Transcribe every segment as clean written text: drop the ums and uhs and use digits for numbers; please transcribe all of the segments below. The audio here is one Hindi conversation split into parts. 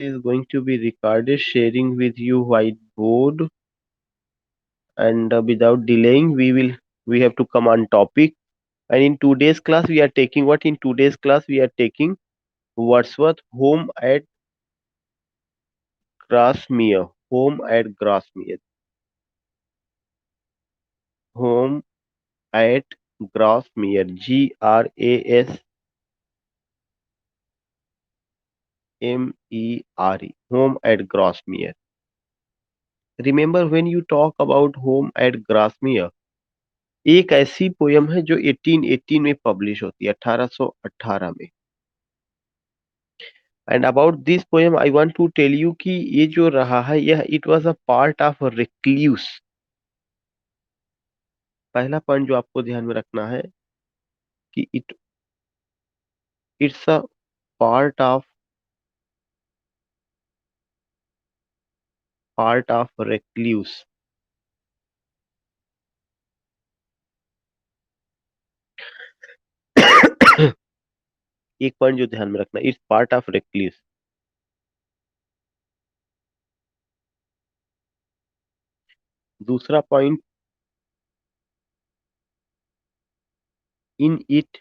is going to be recorded, sharing with you whiteboard, and without delaying, we have to come on topic. And in today's class, we are taking what? In today's class, we are taking Wordsworth Home at Grasmere. Home at Grasmere. Home at Grasmere. Grasmere. Home at Grasmere. Remember when you talk about Home at Grasmere, एक ऐसी पोयम है जो 1818 में पब्लिश होती है, 1818 में। And about this poem I want to tell you कि ये जो रहा है, यह it was a part of recluse. पहला पॉइंट जो आपको ध्यान में रखना है कि it's a part of recluse. एक पॉइंट जो ध्यान में रखना, इट्स पार्ट ऑफ रिक्ल्यूस। दूसरा point, in it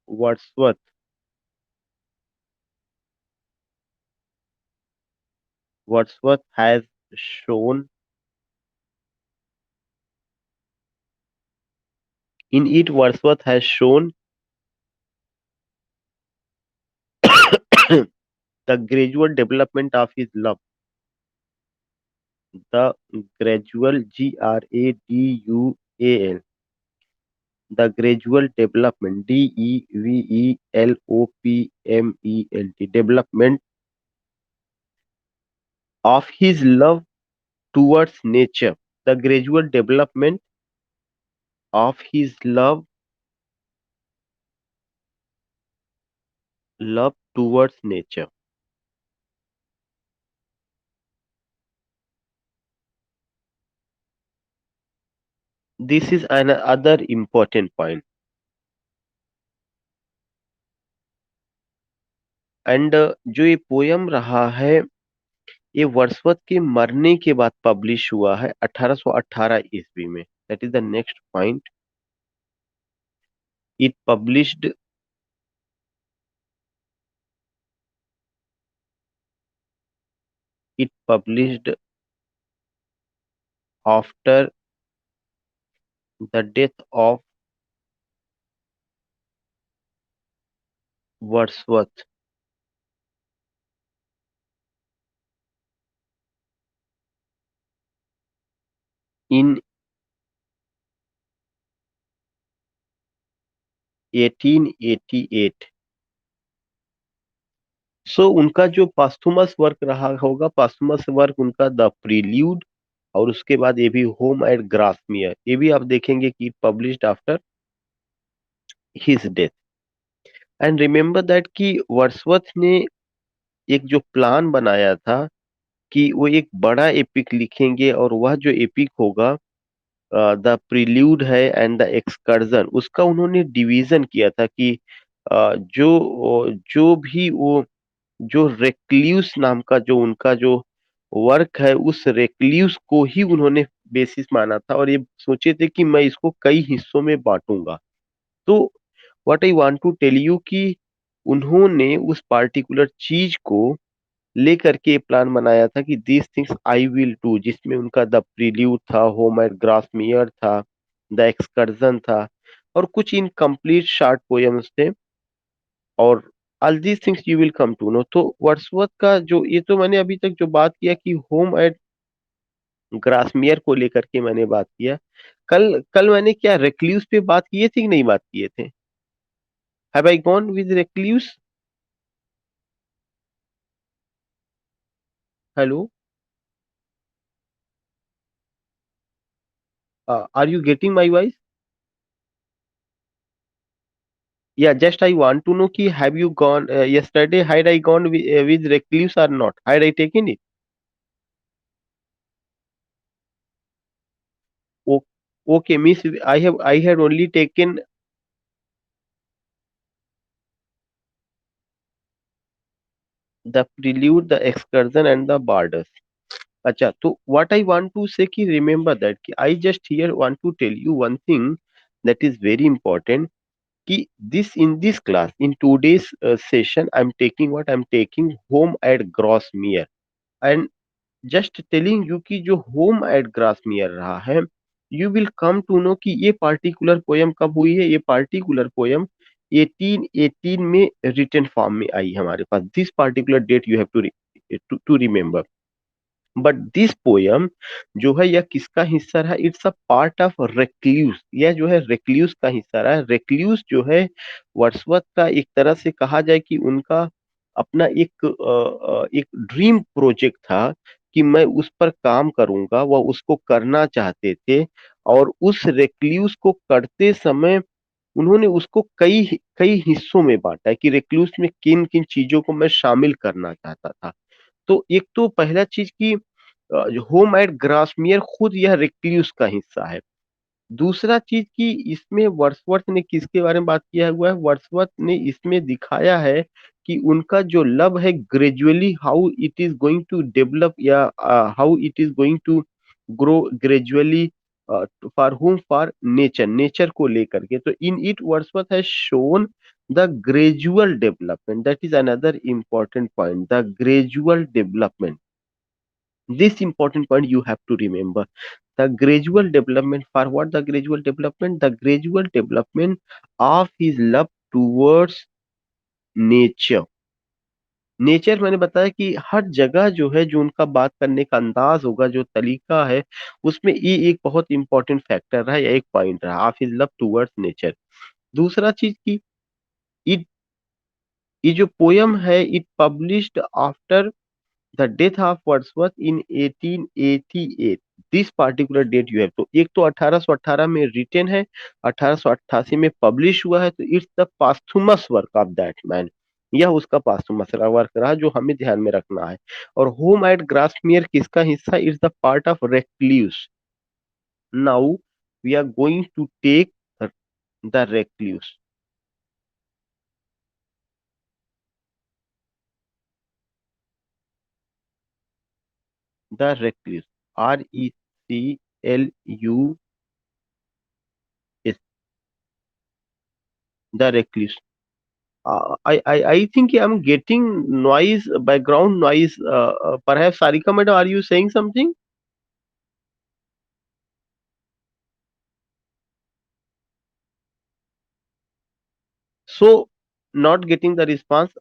Wordsworth has shown in it Wordsworth has shown the gradual development of his love. The gradual GRADUAL. The gradual development DEVELOPMENT development of his love towards nature. The gradual development of his love towards nature. This is another important point. And जो ये पोयम रहा है, ये वर्ड्सवर्थ के मरने के बाद पब्लिश हुआ है 1818 ईस्वी में। That is the next point. It published after the death of Wordsworth in 1888। So उनका जो पास्थुमस वर्क रहा होगा, पास्थुमस वर्क उनका द प्रील्यूड, और उसके बाद ये भी होम एट ग्रासमियर, ये भी आप देखेंगे कि published after his death. And remember that कि वर्ड्सवर्थ ने एक जो प्लान बनाया था कि वो एक बड़ा एपिक लिखेंगे, और वह जो एपिक होगा द प्रील्यूड है एंड द एक्सकर्जन, उसका उन्होंने डिवीजन किया था कि जो भी वो जो रेक्ल्यूस नाम का जो उनका जो वर्क है, उस रेक्ल्यूस को ही उन्होंने बेसिस माना था, और ये सोचे थे कि मैं इसको कई हिस्सों में बांटूंगा। तो what I want to tell you कि उन्होंने उस पार्टिकुलर चीज को लेकर के प्लान बनाया था कि this things I will do, जिसमें उनका द प्रील्यूड था, होम एट ग्रासमियर था, द एक्सकर्जन था, और कुछ इनकम्प्लीट शॉर्ट पोएम्स थे, और all these things you will come to know. तो वर्ड्सवर्थ का जो, ये तो मैंने अभी तक जो बात किया कि होम एट ग्रासमियर को लेकर के मैंने बात किया। कल कल मैंने क्या रेक्ल्यूस पे बात किए थे कि नहीं बात किए थे? Have I gone with recluse? Hello, are you getting my voice? Yeah, just I want to know ki have you gone yesterday? Had I gone with recluse or not? Had I taken it? O- okay, miss. I had only taken. The prelude, the excursion and the birds. अच्छा, तो what I want to say कि रिमेंबर दैट कि I just here want to tell you one thing that is very important कि this in this class in today's session I'm taking what I'm taking home at Grosmere and just telling you कि जो home at Grosmere रहा है you will come to know कि ये particular poem कब हुई है। ये particular poem 1818 में written form में आई हमारे पास। this particular date you have to remember। But this poem जो है यह किसका हिस्सा रहा? It's a part of recluse. यह जो है रेक्ल्यूस का हिस्सा रहा है। रेक्ल्यूस जो है वर्ड्सवर्थ का एक तरह से कहा जाए कि उनका अपना एक ड्रीम प्रोजेक्ट था कि मैं उस पर काम करूंगा, वह उसको करना चाहते थे और उस रेक्ल्यूस को करते समय उन्होंने उसको कई कई हिस्सों में बांटा है कि रेक्लूस में किन किन चीजों को मैं शामिल करना चाहता था। तो एक तो पहला चीज कि होम एट ग्रासमेयर खुद यह रेक्ल्यूस का हिस्सा है। दूसरा चीज कि इसमें वर्ड्सवर्थ ने किसके बारे में बात किया हुआ है? वर्ड्सवर्थ ने इसमें दिखाया है कि उनका जो लव है gradually how it is going to develop या how it is going to grow gradually for home for nature, nature को लेकर के। तो in it Wordsworth has shown the gradual development, that is another important point, the gradual development। this important point you have to remember, the gradual development. For what the gradual development? The gradual development of his love towards nature। Nature मैंने बताया कि हर जगह जो है जो उनका बात करने का अंदाज होगा, जो तरीका है, उसमें ये एक बहुत इंपॉर्टेंट फैक्टर रहा या एक पॉइंट रहा of his love towards nature. दूसरा चीज की इट ये जो पोयम है it published after the death of Wordsworth in 1888। This particular date you have, तो एक तो 1818 में रिटेन है, 1888 में पब्लिश हुआ है, तो it's the posthumous work of that man. यह उसका पास्थुमस वर्क रहा जो हमें ध्यान में रखना है। और होम एट ग्रासमेयर किसका हिस्सा? It's the part of recluse. Now we are going to take the recluse. The recluse, RECLUS, the recluse. I think I'm getting noise, background noise. Perhaps Sarika madam, are you saying something? So, not getting the response.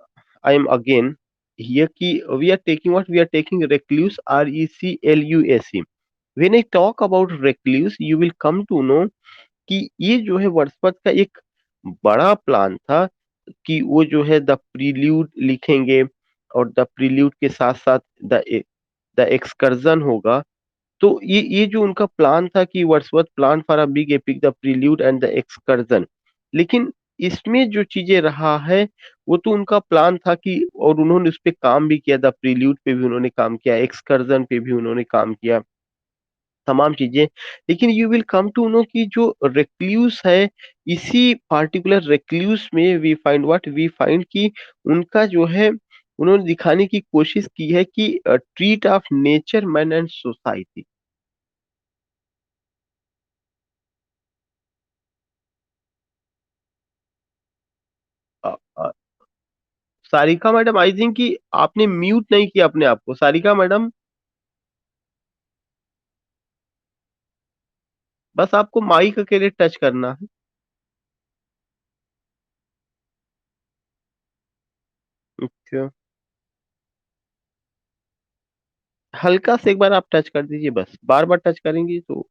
I am again here. Ki we are taking what we are taking recluse, RECLUSE। When I talk about recluse, you will come to know कि ये जो है वर्dsworth का एक बड़ा प्लान था कि वो जो है द प्रील्यूड लिखेंगे और द प्रील्यूड के साथ साथ द द एक्सकर्जन होगा। तो ये जो उनका प्लान था कि Wordsworth plan for a big epic, the prelude and the excursion. लेकिन इसमें जो चीजें रहा है वो तो उनका प्लान था कि, और उन्होंने उस पे काम भी किया, द प्रील्यूड पे भी उन्होंने काम किया, एक्सकर्जन पे भी उन्होंने काम किया, तमाम चीजें। लेकिन you will come to know कि जो रेक्ल्यूस है, इसी पार्टिकुलर रेक्ल्यूस में we find what we find कि उनका जो है उन्होंने दिखाने की कोशिश की है कि treat of nature man and society. Sarika madam, I think कि आपने म्यूट नहीं किया अपने आप को। सारिका मैडम, बस आपको माइक के लिए टच करना है। अच्छा, हल्का से एक बार आप टच कर दीजिए, बस बार बार टच करेंगी तो।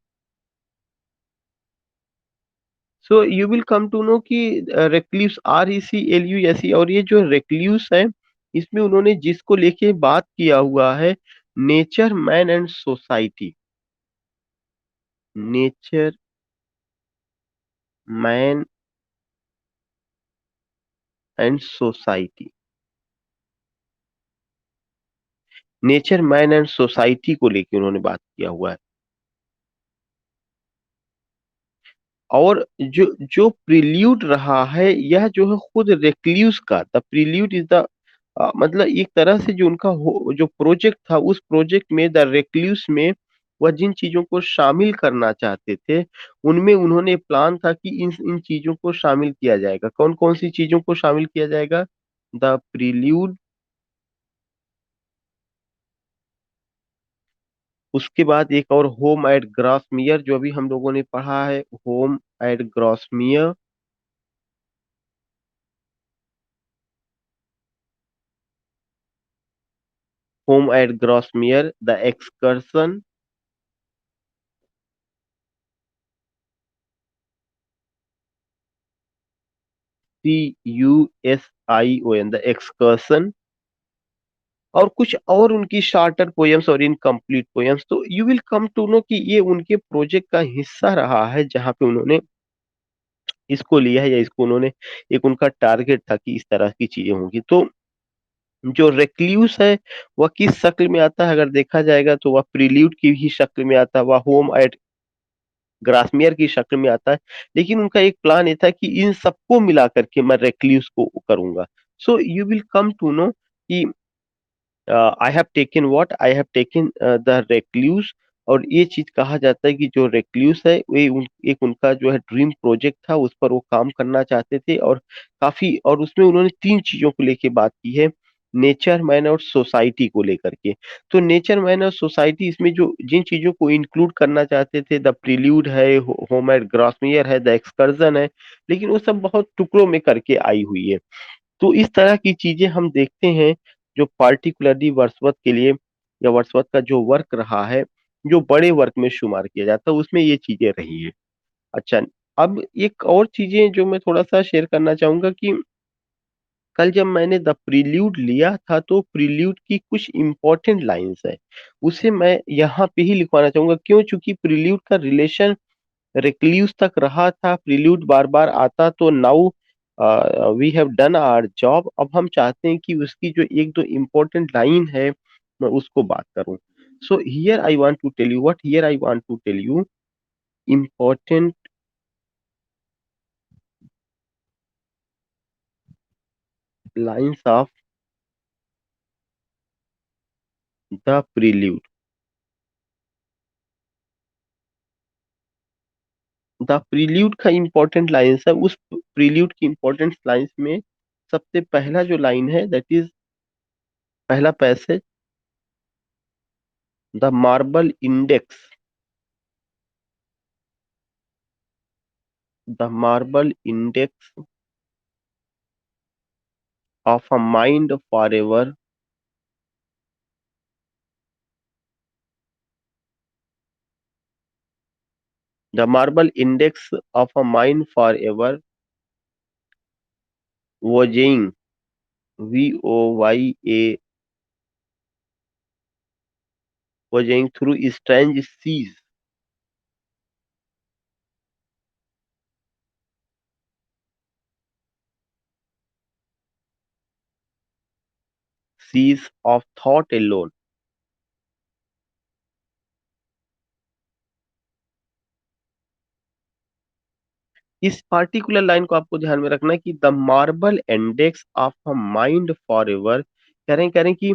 So you will come to know कि रेक्ल्यूस, RECLUSE, और ये जो रेक्ल्यूस है इसमें उन्होंने जिसको लेके बात किया हुआ है, nature man and society. Nature man and society, nature man and society को लेके उन्होंने बात किया हुआ है। और जो जो प्रिल्यूड रहा है यह जो है खुद रेक्ल्यूस का, द प्रिल्यूड इज द मतलब एक तरह से जो उनका जो प्रोजेक्ट था, उस प्रोजेक्ट में द रेक्लूस में वह जिन चीजों को शामिल करना चाहते थे, उनमें उन्होंने प्लान था कि इन इन चीजों को शामिल किया जाएगा। कौन कौन सी चीजों को शामिल किया जाएगा? द प्रील्यूड, उसके बाद एक और होम एट ग्रासमियर, जो अभी हम लोगों ने पढ़ा है, home at Grasmere. Home at Grasmere, the excursion, CUSION, the excursion. और कुछ और उनकी शार्टर पोयम्स और इनकम्प्लीट पोयम्स, तो you will come to know कि ये उनके प्रोजेक्ट का हिस्सा रहा है, जहाँ पे उन्होंने इसको लिया है, या इसको उन्होंने, एक उनका टारगेट था कि इस तरह की चीजें होंगी। तो जो रेक्ल्यूस है, वह किस शक्ल में आता है? अगर देखा जाएगा तो वह प्रील्यूड की ही शक्ल में आता है, वह होम एट ग्रासमियर की शक्ल में आता है। लेकिन उनका एक प्लान ये था कि इन सबको मिला करके मैं रेक्ल्यूस को करूंगा। So you will come to know कि I have taken what, I have taken the recluse. और ये चीज कहा जाता है कि जो रेक्ल्यूस है, एक उनका जो है ड्रीम प्रोजेक्ट था, उस पर वो काम करना चाहते थे। और काफी, और उसमें उन्होंने तीन चीजों को लेके बात की है, नेचर, मैन और सोसाइटी को लेकर के। तो नेचर, मैन और सोसाइटी, इसमें जो जिन चीजों को इंक्लूड करना चाहते थे, द प्रील्यूड है, होम एट ग्रासमियर है, द एक्सकर्जन है, लेकिन वो सब बहुत टुकड़ों में करके आई हुई है। तो इस तरह की चीजें हम देखते हैं, जो पार्टिकुलरली वर्ड्सवर्थ के लिए, या वर्ड्सवर्थ का जो वर्क रहा है, जो बड़े वर्क में शुमार किया जाता है, उसमें ये चीजें रही हैं। अच्छा, अब एक और चीजें जो मैं थोड़ा सा शेयर करना चाहूंगा कि कल जब मैंने द प्रील्यूड लिया था, तो प्रील्यूड की कुछ इंपॉर्टेंट लाइंस है, उसे मैं यहाँ पे ही लिखवाना चाहूंगा। क्यों? चूंकि प्रील्यूड का रिलेशन रेक्ल्यूस तक रहा था, प्रील्यूड बार बार आता, तो now we have done our job. अब हम चाहते हैं कि उसकी जो एक दो इम्पोर्टेंट लाइन है, मैं उसको बात करूं। So here I want to tell you, what here I want to tell you, important lines of the prelude. The prelude का इम्पोर्टेंट लाइन्स है, उस प्रील्यूड की इम्पोर्टेंट लाइन्स में सबसे पहला जो लाइन है, दैट इज पहला passage, the marble index, the marble index of a mind forever, the marble index of a mind forever, voyaging, VOYA, voyaging through strange seas, seas of thought alone। इस पार्टिकुलर लाइन को आपको ध्यान में रखना है कि the marble index of a mind for ever, कह रहे हैं कि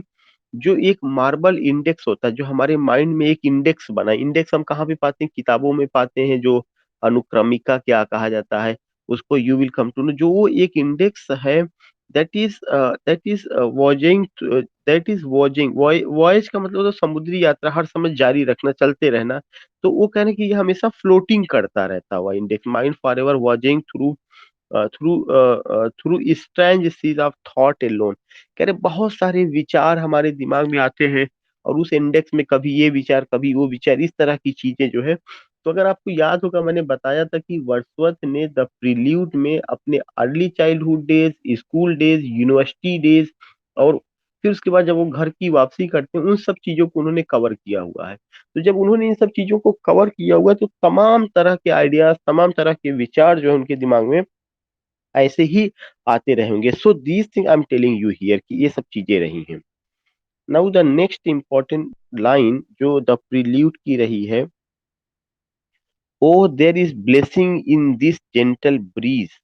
जो एक मार्बल इंडेक्स होता है, जो हमारे माइंड में एक इंडेक्स बना है। इंडेक्स हम कहाँ पे पाते हैं? किताबों में पाते हैं, जो अनुक्रमिका क्या कहा जाता है, उसको you will come to know. जो वो एक इंडेक्स है, that is voyaging, that is voyaging, voyage का मतलब तो समुद्री यात्रा, हर समय जारी रखना, चलते रहना। तो वो कह रहे हैं कि ये हमेशा फ्लोटिंग करता रहता हुआ index, mind for ever voyaging through through strange seas of thought alone. कह रहे बहुत सारे विचार हमारे दिमाग में आते हैं, और उस इंडेक्स में कभी ये विचार, कभी वो विचार, इस तरह की चीजें जो है। तो अगर आपको याद होगा, मैंने बताया था कि वर्ड्सवर्थ ने द प्रील्यूड में अपने early childhood days, school days, university days, और फिर उसके बाद जब वो घर की वापसी करते हैं, उन सब चीजों को उन्होंने कवर किया हुआ है। तो जब उन्होंने इन सब चीजों को कवर किया हुआ है, तो तमाम तरह के आइडियाज, तमाम तरह के विचार जो है उनके दिमाग में ऐसे ही आते रहेंगे। So these thing I am telling you here कि ये सब चीजें रही हैं। Now the next important line जो द प्रील्यूड की रही है, oh there is blessing in this gentle breeze.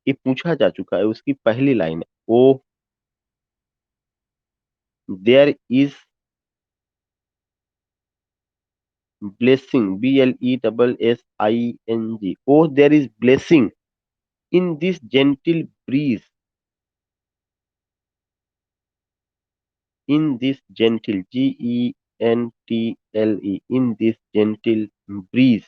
ये पूछा जा चुका है, उसकी पहली लाइन है, oh there is blessing, BLESSING, oh there is blessing in this gentle breeze, in this gentle, GENTLE, in this gentle breeze.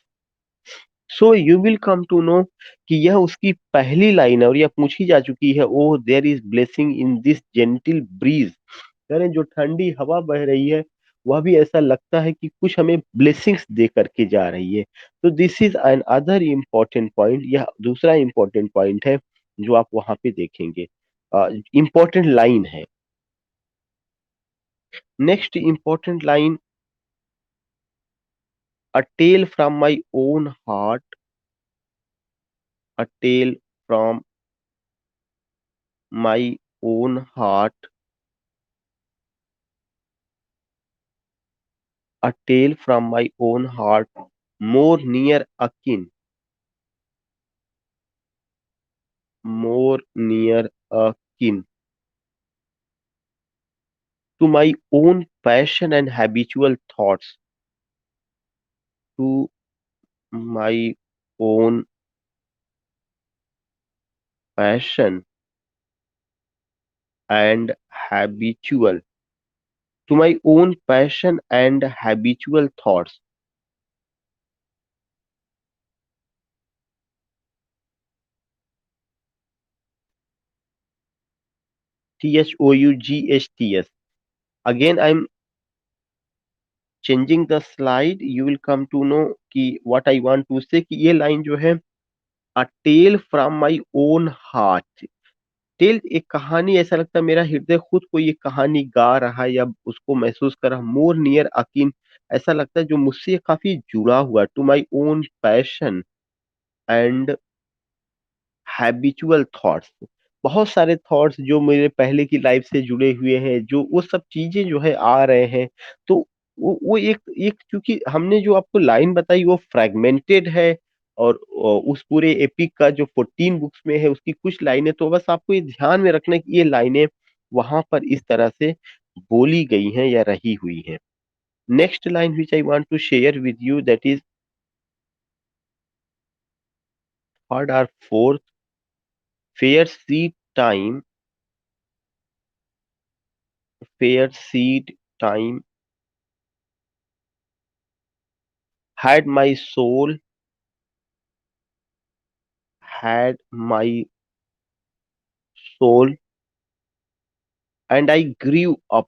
So you will come to know कि यह उसकी पहली लाइन है और यह पूछी जा चुकी है, oh there is blessing in this gentle breeze. यानी जो ठंडी हवा बह रही है वह भी ऐसा लगता है कि कुछ हमें ब्लेसिंग्स दे करके जा रही है। तो this is an other important point, यह दूसरा इम्पोर्टेंट पॉइंट है जो आप वहां पे देखेंगे, इम्पोर्टेंट लाइन है। Next important line, a tale from my own heart, a tale from my own heart, a tale from my own heart, more near akin, more near akin to my own passion and habitual thoughts, to my own passion and habitual, to my own passion and habitual thoughts. THOUGHTS. Again, I'm changing the slide. You will come to know कि what I want to say कि ये लाइन जो है, a tale from my own heart, tale एक कहानी, ऐसा लगता है मेरा हृदय खुद को ये कहानी गा रहा है या उसको महसूस कर रहा, मोर नियर अकिन, ऐसा लगता है जो मुझसे काफी जुड़ा हुआ, to my own passion and habitual thoughts, बहुत सारे थॉट्स जो मेरे पहले की लाइफ से जुड़े हुए हैं, जो वो सब चीजें जो है आ रहे हैं। तो वो एक एक क्योंकि हमने जो आपको लाइन बताई वो फ्रेगमेंटेड है, और उस पूरे एपिक का जो 14 बुक्स में है उसकी कुछ लाइनें, तो बस आपको ये ध्यान में रखना है कि ये लाइनें वहां पर इस तरह से बोली गई हैं या रही हुई हैं। Next line which I want to share with you, that is third और fourth, fair seed time, fair seed time had my soul, had my soul, and I grew up,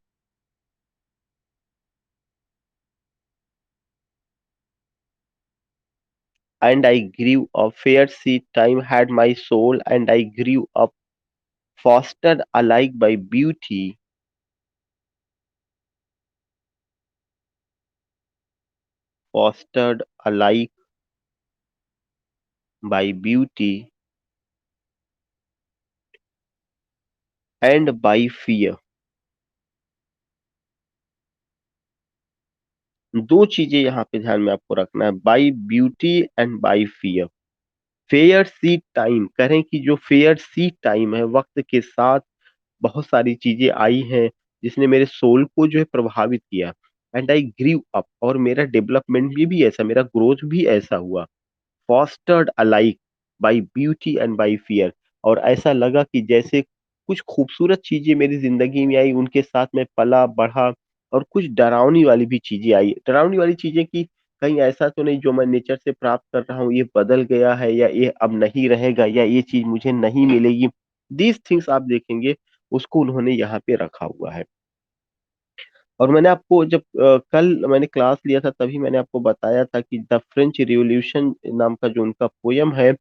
and I grew up. Fair seed time had my soul, and I grew up, fostered alike by beauty, fostered alike by beauty and by fear. दो चीजें यहाँ पे ध्यान में आपको रखना है, by beauty and by fear. Fair seed time कह रहे हैं कि जो फेयर सीड टाइम है, वक्त के साथ बहुत सारी चीजें आई हैं जिसने मेरे सोल को जो है प्रभावित किया, एंड आई ग्रीव अप, और मेरा डेवलपमेंट भी ऐसा, मेरा ग्रोथ भी ऐसा हुआ, fostered alike by beauty and by fear, और ऐसा लगा कि जैसे कुछ खूबसूरत चीजें मेरी जिंदगी में आई, उनके साथ मैं पला बढ़ा, और कुछ डरावनी वाली भी चीजें आई, डरावनी वाली चीजें कि कहीं ऐसा तो नहीं जो मैं नेचर से प्राप्त कर रहा हूँ ये बदल गया है, या ये अब नहीं रहेगा, या ये चीज मुझे नहीं मिलेगी। दीज थिंग्स आप देखेंगे, उसको उन्होंने यहाँ पे रखा हुआ है। और मैंने आपको जब कल मैंने क्लास लिया था तभी मैंने आपको बताया था कि द फ्रेंच रिवॉल्यूशन नाम का जो उनका पोयम है,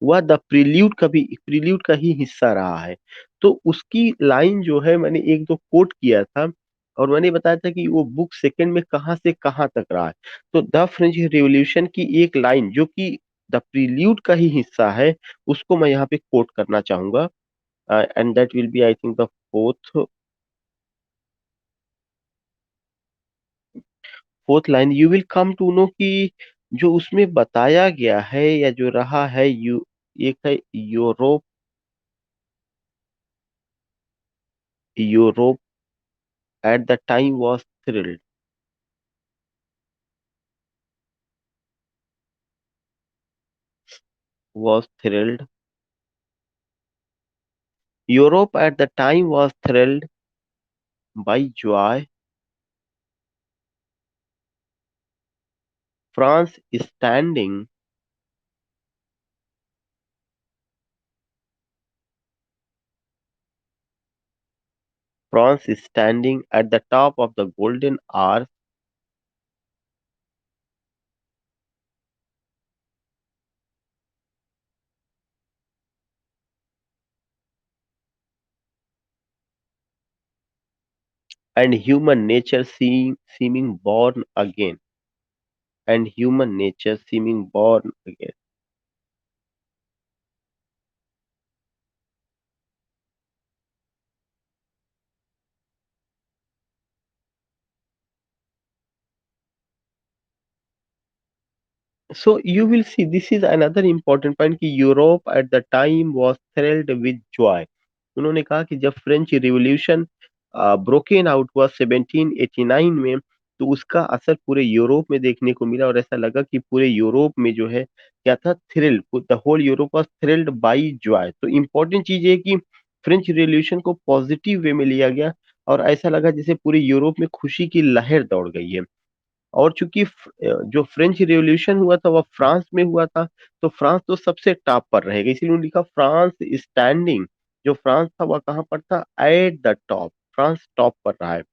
वह द प्रील्यूड का भी, प्रील्यूड का ही हिस्सा रहा है। तो उसकी लाइन जो है मैंने एक दो कोट किया था, और मैंने बताया था कि वो बुक सेकंड में कहाँ से कहाँ तक रहा है। तो द फ्रेंच रिवॉल्यूशन की एक लाइन जो कि द प्रील्यूड का ही हिस्सा है, उसको मैं यहाँ पे कोट करना चाहूंगा, and that will be I think the fourth, fourth line, you will come to know कि जो उसमें बताया गया है या जो रहा है, यू, एक है Europe, Europe at the time was thrilled. Europe at the time was thrilled by joy. France is standing France is standing at the top of the golden hour, and human nature seeming born again. And human nature seeming born again. So you will see this is another important point कि Europe at the time was thrilled with joy. उन्होंने कहा कि जब फ्रेंच रिवॉल्यूशन ब्रोकन आउट हुआ 1789 में, तो उसका असर पूरे यूरोप में देखने को मिला और ऐसा लगा कि पूरे यूरोप में जो है क्या था, thrill, the whole Europe was thrilled by joy. तो इम्पोर्टेंट चीज ये है कि फ्रेंच रिवॉल्यूशन को पॉजिटिव वे में लिया गया और ऐसा लगा जैसे पूरे यूरोप में खुशी की लहर दौड़ गई है। और चूंकि जो फ्रेंच रिवॉल्यूशन हुआ था वह फ्रांस में हुआ था, तो फ्रांस तो सबसे टॉप पर रहेगा, इसीलिए उन्होंने लिखा फ्रांस स्टैंडिंग। जो फ्रांस था वह कहाँ पर था, at the top, France top पर रहा है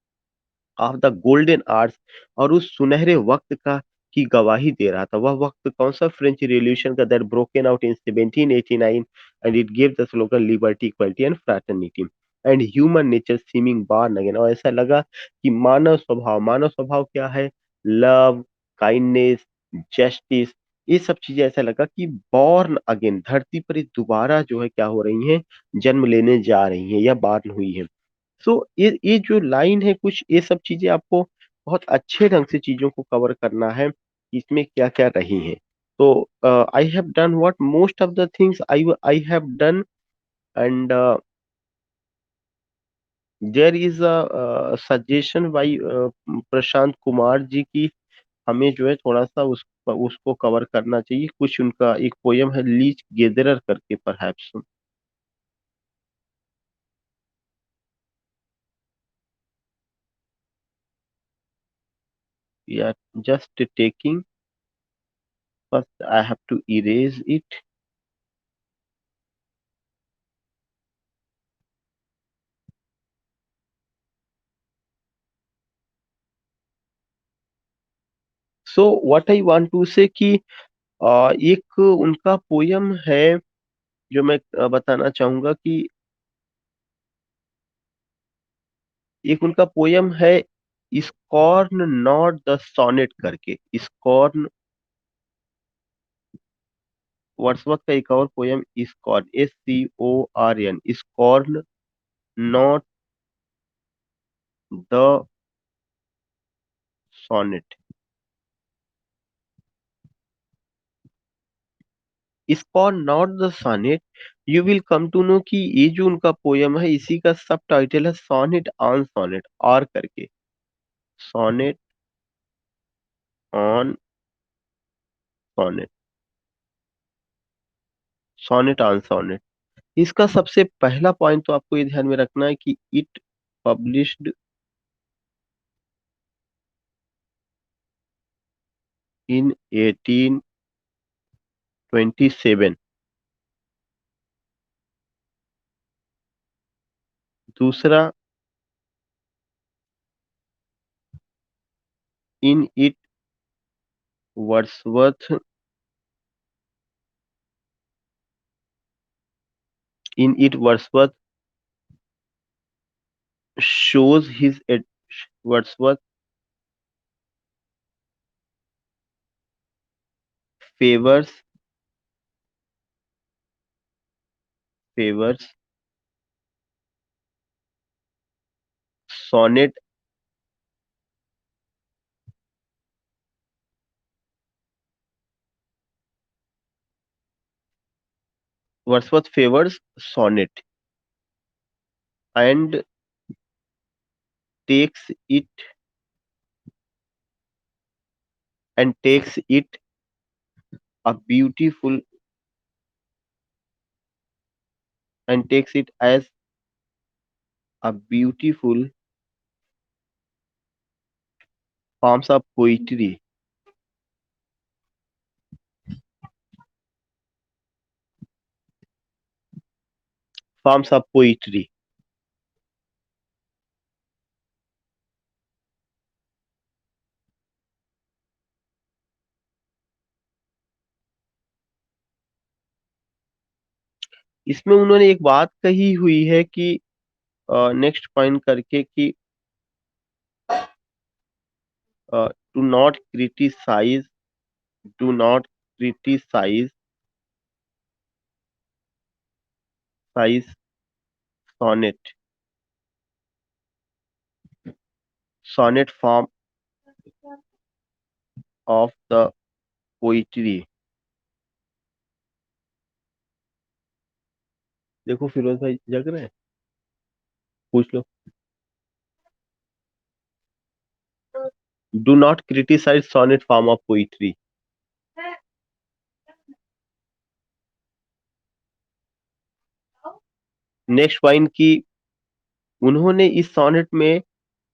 ऑफ द गोल्डन आवर्स, और उस सुनहरे वक्त का की गवाही दे रहा था। वह वक्त कौन सा, फ्रेंच रिवॉल्यूशन का, that broken out in 1789 and it give the slogan liberty equality and fraternity and human nature seeming born again. और ऐसा लगा कि मानव स्वभाव क्या है, लव, काइंडनेस, जस्टिस, ये सब चीजें ऐसा लगा कि बॉर्न अगेन, धरती पर ये दोबारा जो है क्या हो रही हैं, जन्म लेने जा रही हैं या बॉर्न हुई हैं। सो ये जो लाइन है, कुछ ये सब चीजें आपको बहुत अच्छे ढंग से चीजों को कवर करना है कि इसमें क्या क्या रही हैं। तो I have done what most of the things I have done, and there is a suggestion by Prashant Kumar ji की हमें जो है थोड़ा सा उसको कवर करना चाहिए। कुछ उनका एक पोयम है लीच गेदरर करके, परहैप्स, या just taking, first I have to erase it. So what I want to say कि एक उनका पोयम है जो मैं बताना चाहूंगा कि एक उनका पोयम है स्कॉर्न नॉट द सोनेट करके, स्कॉर्न, वर्ड्सवर्थ का एक और poem scorn, SCORN, scorn not the sonnet, scorn not the sonnet. You will come to know कि ये जो उनका पोयम है इसी का सब टाइटल है सोनेट ऑन सोनेट, और करके, sonnet on sonnet, sonnet on sonnet. इसका सबसे पहला पॉइंट तो आपको ये ध्यान में रखना है कि इट पब्लिश्ड इन 1827। दूसरा, इन it Wordsworth, in it Wordsworth shows his Wordsworth favors favors sonnet, wordsworth favors sonnet, and takes it takes it a beautiful takes it as a beautiful forms of poetry, forms of poetry. इसमें उन्होंने एक बात कही हुई है कि नेक्स्ट पॉइंट करके कि do not criticise do not criticise size sonnet sonnet form of the poetry. देखो फिरोज भाई जग रहे हैं, पूछ लो। Do not criticise sonnet form of poetry. Next point की उन्होंने इस सोनेट में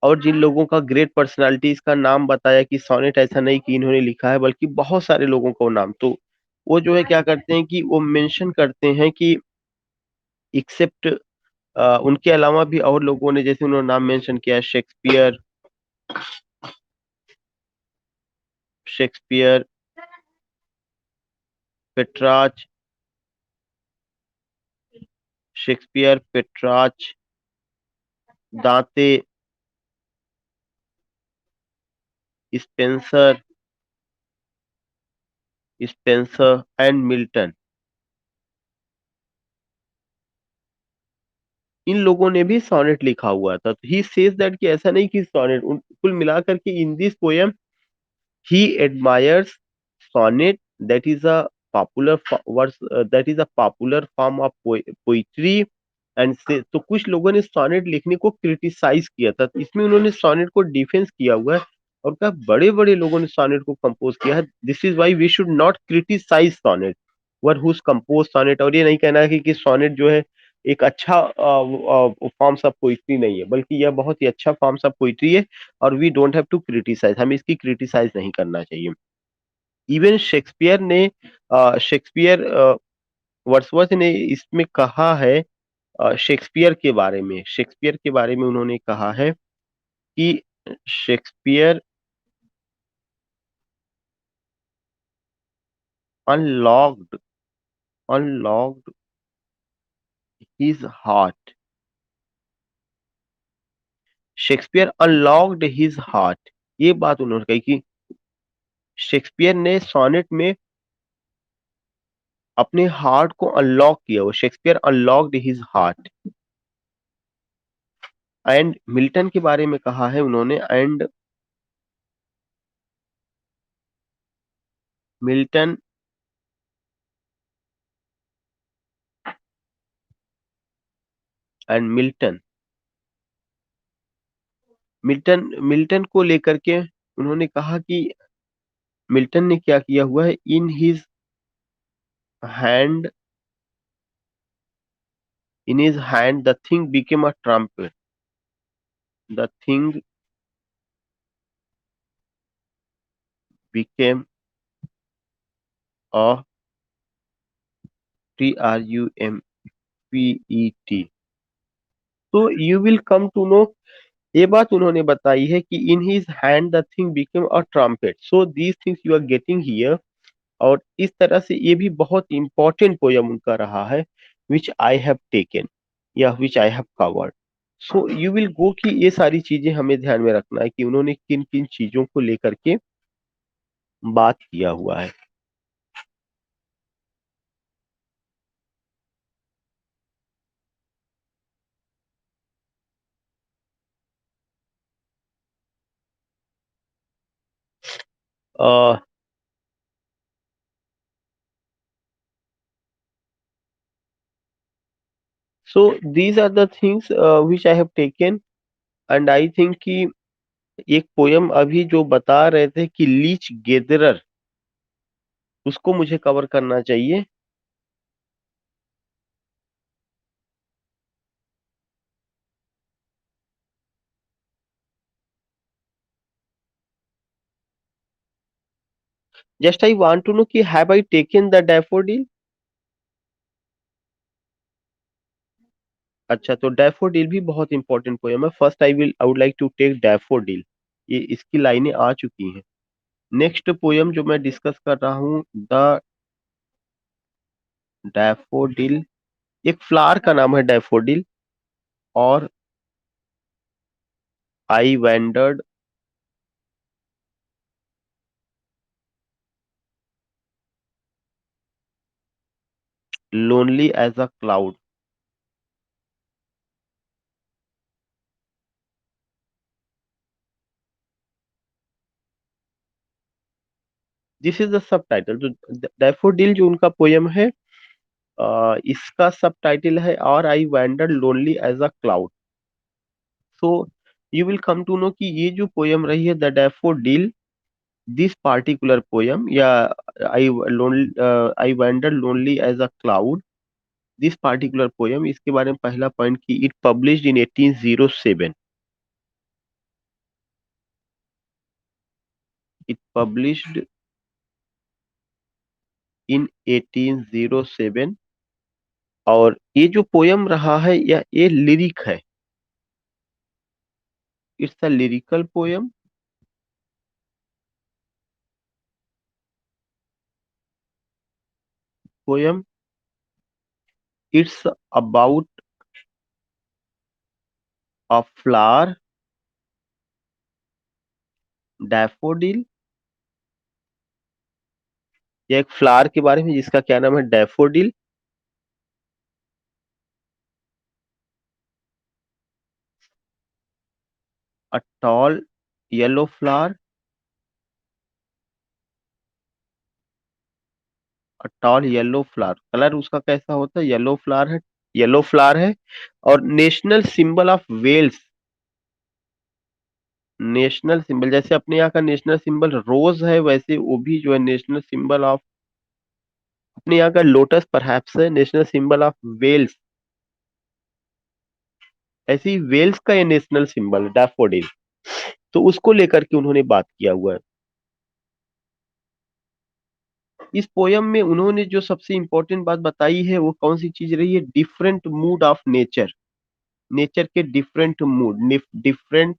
और जिन लोगों का ग्रेट पर्सनालिटीज का नाम बताया कि सोनेट ऐसा नहीं कि इन्होंने लिखा है बल्कि बहुत सारे लोगों का वो नाम, तो वो जो है क्या करते हैं कि वो मेंशन करते हैं कि एक्सेप्ट उनके अलावा भी और लोगों ने, जैसे उन्होंने नाम मेंशन किया है, शेक्सपियर, शेक्सपियर, पेट्राच, शेक्सपियर, पेट्राच, दांते, स्पेंसर, स्पेंसर एंड मिल्टन, इन लोगों ने भी सोनेट लिखा हुआ था। तो ही सेज दैट कि ऐसा नहीं कि सोनेट कुल मिलाकर के in this poem he admires sonnet, that is a popular that is a popular form of poetry and से तो कुछ लोगों ने सोनेट लिखने को क्रिटिसाइज किया था, तो इसमें उन्होंने सोनेट को डिफेंस किया हुआ है और कहा बड़े बड़े लोगों ने सोनेट को कंपोज किया है, this is why we should not criticise sonnet were whose compose sonnet. और ये नहीं कहना है कि सोनेट जो है एक अच्छा फॉर्म्स ऑफ पोइट्री नहीं है, बल्कि यह बहुत ही अच्छा फॉर्म्स ऑफ पोइट्री है और we don't have to criticise, हमें इसकी क्रिटिसाइज नहीं करना चाहिए। इवन शेक्सपियर ने शेक्सपियर वर्ड्सवर्थ ने इसमें कहा है, शेक्सपियर के बारे में उन्होंने कहा है कि Shakespeare unlocked unlocked his heart, Shakespeare unlocked his heart. ये बात उन्होंने कही कि शेक्सपियर ने सोनेट में अपने हार्ट को अनलॉक किया, वो Shakespeare unlocked his heart. And Milton के बारे में कहा है उन्होंने, and Milton and Milton Milton Milton को लेकर के उन्होंने कहा कि मिल्टन ने क्या किया हुआ है, hand in his hand the thing became a trumpet, the thing became a TRUMPET। तो you will come to know, ये बात उन्होंने बताई है कि in his hand the thing became a trumpet, so these things you are getting here. और इस तरह से ये भी बहुत इंपॉर्टेंट पोयम उनका रहा है, विच आई हैव टेकन या which I have covered. So you will go कि ये सारी चीजें हमें ध्यान में रखना है कि उन्होंने किन किन चीजों को लेकर के बात किया हुआ है। So these are the things which I have taken and I think कि एक पोयम अभी जो बता रहे थे कि लीच गेदरर, उसको मुझे कवर करना चाहिए। Just I want to know कि have I taken the daffodil. अच्छा, तो डैफोडिल भी बहुत इंपॉर्टेंट पोयम है। First I would like to take daffodil. ये इसकी लाइनें आ चुकी हैं। नेक्स्ट पोयम जो मैं डिस्कस कर रहा हूँ, द डैफोडिल। एक फ्लावर का नाम है डैफोडिल। और I wandered lonely as a cloud. This is the subtitle. जो डैफोडिल जो उनका पोयम है, इसका सब टाइटल है और I wandered lonely as a cloud. So you will come to know कि ये जो पोयम रही है, the daffodil, this particular poem, या I I wandered lonely as a cloud, this particular poem, इसके बारे में पहला पॉइंट कि it published in 1807। It published in 1807। और ये जो पोयम रहा है, या ये लिरिक है, it's a lyrical poem. Poem, it's about a flower, daffodil. या एक फ्लावर के बारे में जिसका क्या नाम है, daffodil. A tall yellow flower. A tall yellow flower, colour उसका कैसा होता है, येलो फ्लावर है। येलो फ्लावर है। और national symbol of Wales. National symbol, जैसे अपने यहाँ का नेशनल सिंबल रोज है, वैसे वो भी जो है नेशनल सिंबल ऑफ, अपने यहाँ का लोटस परहैप्स है, नेशनल सिंबल ऑफ वेल्स। ऐसे ही वेल्स का ये नेशनल सिंबल डैफोडिल। तो उसको लेकर के उन्होंने बात किया हुआ है। इस पोयम में उन्होंने जो सबसे इंपॉर्टेंट बात बताई है, वो कौन सी चीज रही है, different mood of nature. Nature के different mood, different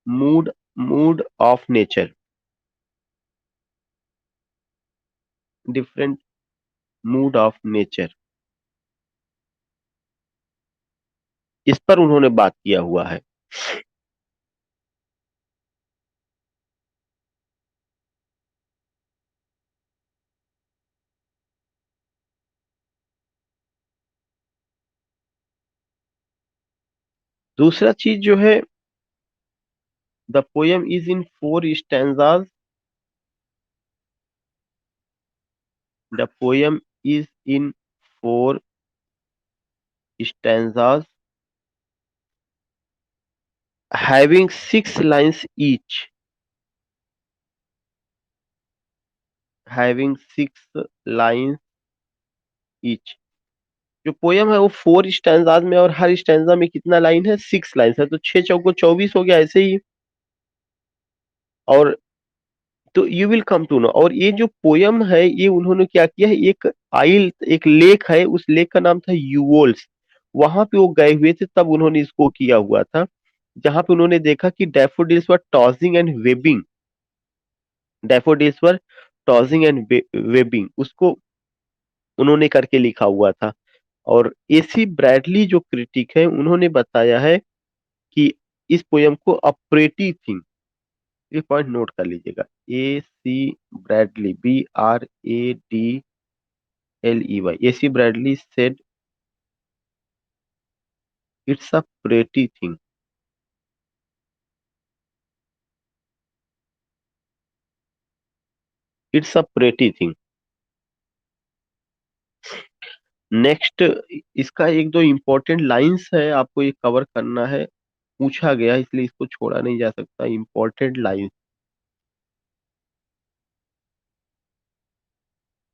mood, mood of nature, different mood of nature, इस पर उन्होंने बात किया हुआ है। दूसरा चीज जो है, the poem is in 4 stanzas. The poem is in 4 stanzas, having 6 lines each. Having 6 lines each. जो पोयम है वो 4 स्टैंजाज में, और हर स्टैंजा में कितना लाइन है, 6 लाइन है, तो 6 चौको 24 हो गया ऐसे ही। और तो you will come to know. और ये जो पोयम है, ये उन्होंने क्या किया है, एक लेक है, उस लेक का नाम था यूवोल्स। वहां पे वो गए हुए थे, तब उन्होंने इसको किया हुआ था। जहां पे उन्होंने देखा कि daffodils were tossing and waving. Daffodils were tossing and waving, उसको उन्होंने करके लिखा हुआ था। और एसी ब्रैडली जो क्रिटिक है, उन्होंने बताया है कि इस पोयम को अप्रेटी थिंग, ये पॉइंट नोट कर लीजिएगा, AC Bradley, BRADLEY, AC Bradley said it's a pretty thing. It's a pretty thing. Next, इसका एक दो इम्पोर्टेंट लाइंस है, आपको ये कवर करना है। पूछा गया है, इसलिए इसको छोड़ा नहीं जा सकता। Important line.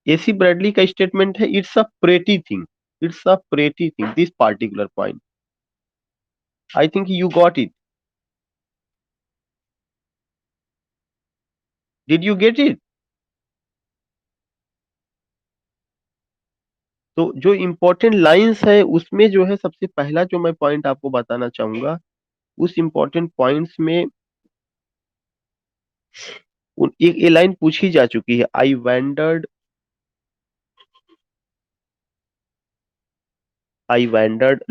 एसी ब्रैडली का स्टेटमेंट है, it's a pretty thing, it's a pretty thing this particular point. I think you got it. Did you get it? तो जो इम्पोर्टेंट लाइंस है उसमें जो है सबसे पहला जो मैं पॉइंट आपको बताना चाहूंगा, उस इम्पोर्टेंट पॉइंट्स में एक ये लाइन पूछी जा चुकी है, I wandered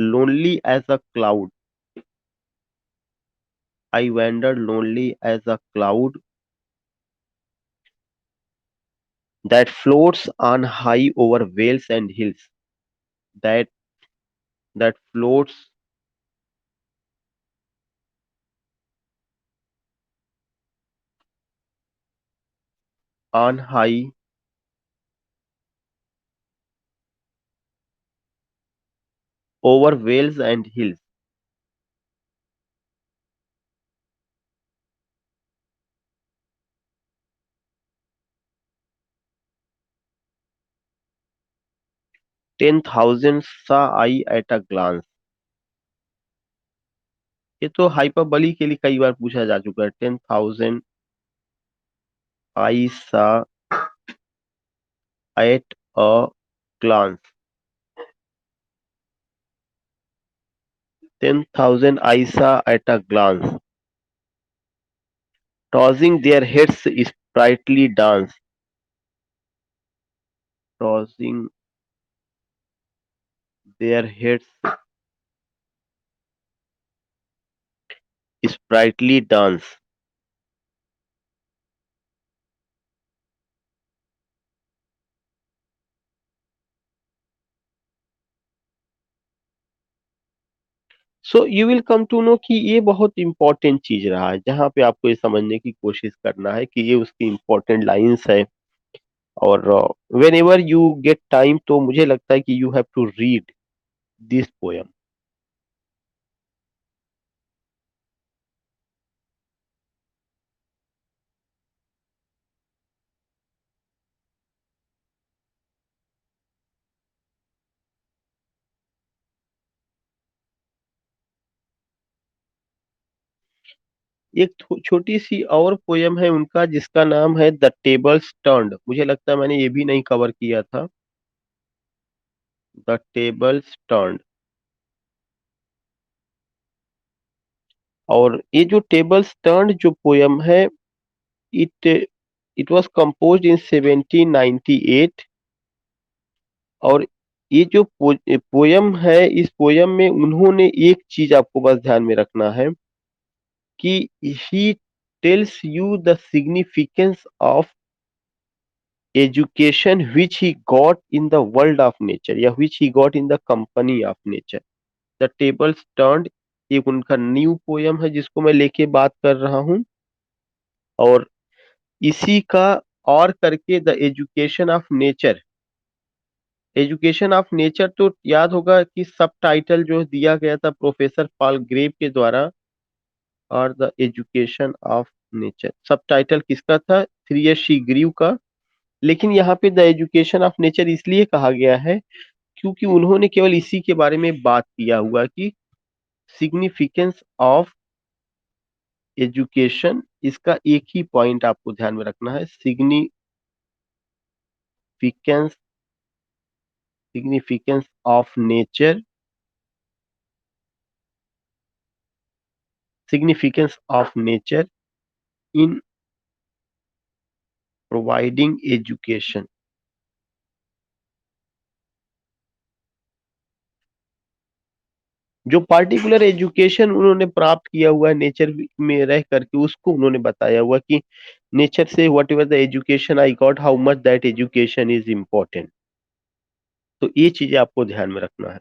lonely as a cloud, I wandered lonely as a cloud that floats on high over vales and hills, that that floats on high over vales and hills. 10,000 saw I at a glance। ये तो हाइपरबली के लिए कई बार पूछा जा चुका है। 10,000 I saw at a glance। 10,000 I saw at a glance, tossing their heads sprightly dance, tossing their heads sprightly dance। So you will come to know कि ये बहुत इंपॉर्टेंट चीज रहा है, जहां पे आपको ये समझने की कोशिश करना है कि ये उसकी इंपॉर्टेंट लाइंस है। और whenever you get time, तो मुझे लगता है कि you have to read this poem. एक छोटी सी और पोयम है उनका, जिसका नाम है द टेबल्स टर्न्ड। मुझे लगता है मैंने ये भी नहीं कवर किया था। The tables turned. और ये जो टेबल्स टर्न्ड जो पोयम है, इट इट वाज कंपोज्ड इन 1798। और ये जो पोयम है, इस पोयम में उन्होंने एक चीज आपको बस ध्यान में रखना है कि he tells you the significance of education which he got in the world of nature, या which he got in the company of nature. The tables turned एक उनका न्यू पोयम है जिसको मैं लेके बात कर रहा हूँ। और इसी का और करके the education of nature, education of nature तो याद होगा कि सब टाइटल जो दिया गया था प्रोफेसर पॉल ग्रेव के द्वारा। और द एजुकेशन ऑफ नेचर सब टाइटल किसका था? थ्री शी ग्रीव का। लेकिन यहाँ पे द एजुकेशन ऑफ नेचर इसलिए कहा गया है क्योंकि उन्होंने केवल इसी के बारे में बात किया हुआ कि सिग्निफिकेंस ऑफ एजुकेशन, इसका एक ही पॉइंट आपको ध्यान में रखना है, significance, significance of nature, significance of nature in providing education. जो पार्टिकुलर एजुकेशन उन्होंने प्राप्त किया हुआ है नेचर में रह करके, उसको उन्होंने बताया हुआ कि नेचर से what ever the education I got, how much that education is important. तो ये चीजें आपको ध्यान में रखना है।